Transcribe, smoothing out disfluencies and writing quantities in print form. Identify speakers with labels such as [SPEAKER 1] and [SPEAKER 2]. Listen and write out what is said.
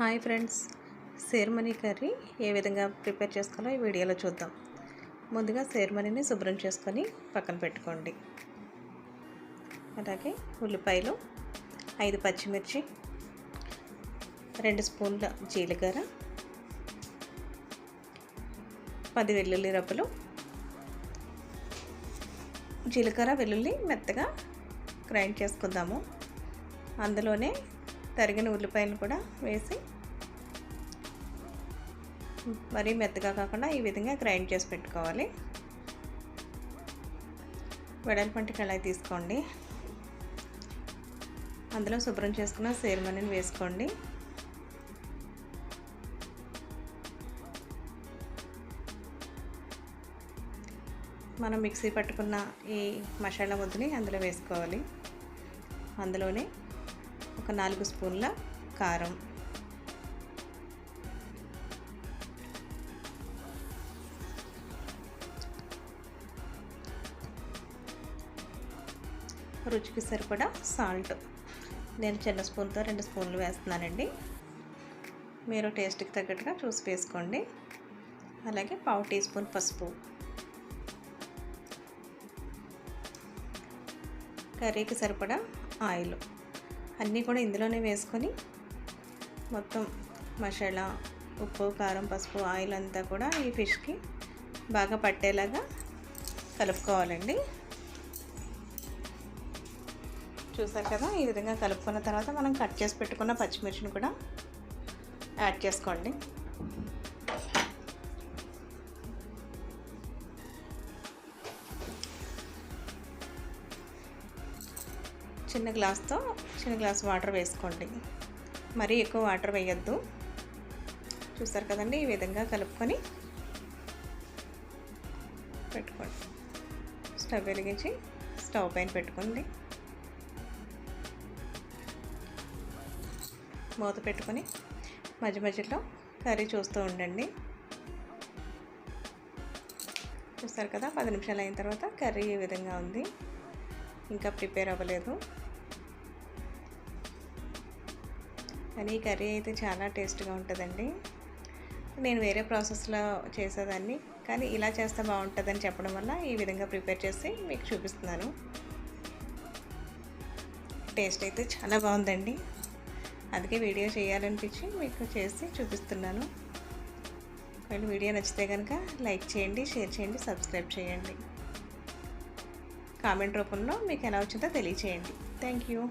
[SPEAKER 1] Hi friends, సేర్మనీ curry ఏ విధంగా prepare చేసుకోవాలో ఈ వీడియోలో చూద్దాం. ముందుగా సేర్మనీని శుభ్రం చేసుకొని పక్కన పెట్టుకోండి. అలాగే ఉల్లిపాయలు, 5 పచ్చిమిర్చి, 2 స్పూన్ల జీలకర్ర, 10 వెల్లుల్లి రబ్బలు. జీలకర్ర వెల్లుల్లి మెత్తగా గ్రైండ్ చేసుకుందాము. అందులోనే తరిగిన ఉల్లిపాయలు కూడా వేసి మరీ మెత్తగా కాకుండా ఈ విధంగా గ్రైండ్ చేసి పెట్టుకోవాలి. వెడల్పంటి కళాయి తీసుకోండి. అందులో శుభ్రం చేసుకున్న సేర్మనీని వేసుకోండి. మనం మిక్సీ పట్టుకున్న ఈ మసాలా ముద్దని అందులో వేసుకోవాలి. అందులోనే ఒక 4 స్పూన్ల కారం, రుచికి సరిపడా సాల్ట్. నేను చిన్న స్పూన్తో 2 స్పూన్లు వేస్తున్నానండి. మీరు టేస్ట్కి తగ్గట్టుగా చూసి వేసుకోండి. అలాగే 1/2 టీ స్పూన్ పసుపు. కర్రీకి సరిపడా ఆయిల్ అన్నీ కూడా ఇందులోనే వేసుకొని మొత్తం మసాలా, ఉప్పు, కారం, పసుపు, ఆయిల్ అంతా కూడా ఈ ఫిష్కి బాగా పట్టేలాగా కలుపుకోవాలండి. చూసారు కదా, ఈ విధంగా కలుపుకున్న తర్వాత మనం కట్ చేసి పెట్టుకున్న పచ్చిమిర్చిని కూడా యాడ్ చేసుకోండి. చిన్న గ్లాస్ వాటర్ వేసుకోండి. మరీ ఎక్కువ వాటర్ వేయద్దు. చూస్తారు కదండి, ఈ విధంగా కలుపుకొని పెట్టుకోండి. స్టవ్ వెలిగించి స్టవ్ పైన పెట్టుకోండి. మూత పెట్టుకొని మధ్య మధ్యలో కర్రీ చూస్తూ ఉండండి. చూస్తారు కదా, 10 నిమిషాలు అయిన తర్వాత కర్రీ ఈ విధంగా ఉంది. ఇంకా ప్రిపేర్ అవ్వలేదు. కానీ ఈ కర్రీ అయితే చాలా టేస్ట్గా ఉంటుందండి. నేను వేరే ప్రాసెస్లో చేసేదాన్ని, కానీ ఇలా చేస్తే బాగుంటుందని చెప్పడం వల్ల ఈ విధంగా ప్రిపేర్ చేసి మీకు చూపిస్తున్నాను. టేస్ట్ అయితే చాలా బాగుందండి. అందుకే వీడియో చేయాలనిపించి మీకు చేసి చూపిస్తున్నాను. ఒకవేళ వీడియో నచ్చితే కనుక లైక్ చేయండి, షేర్ చేయండి, సబ్స్క్రైబ్ చేయండి. కామెంట్ రూపంలో మీకు ఎలా వచ్చిందో తెలియచేయండి. Thank you.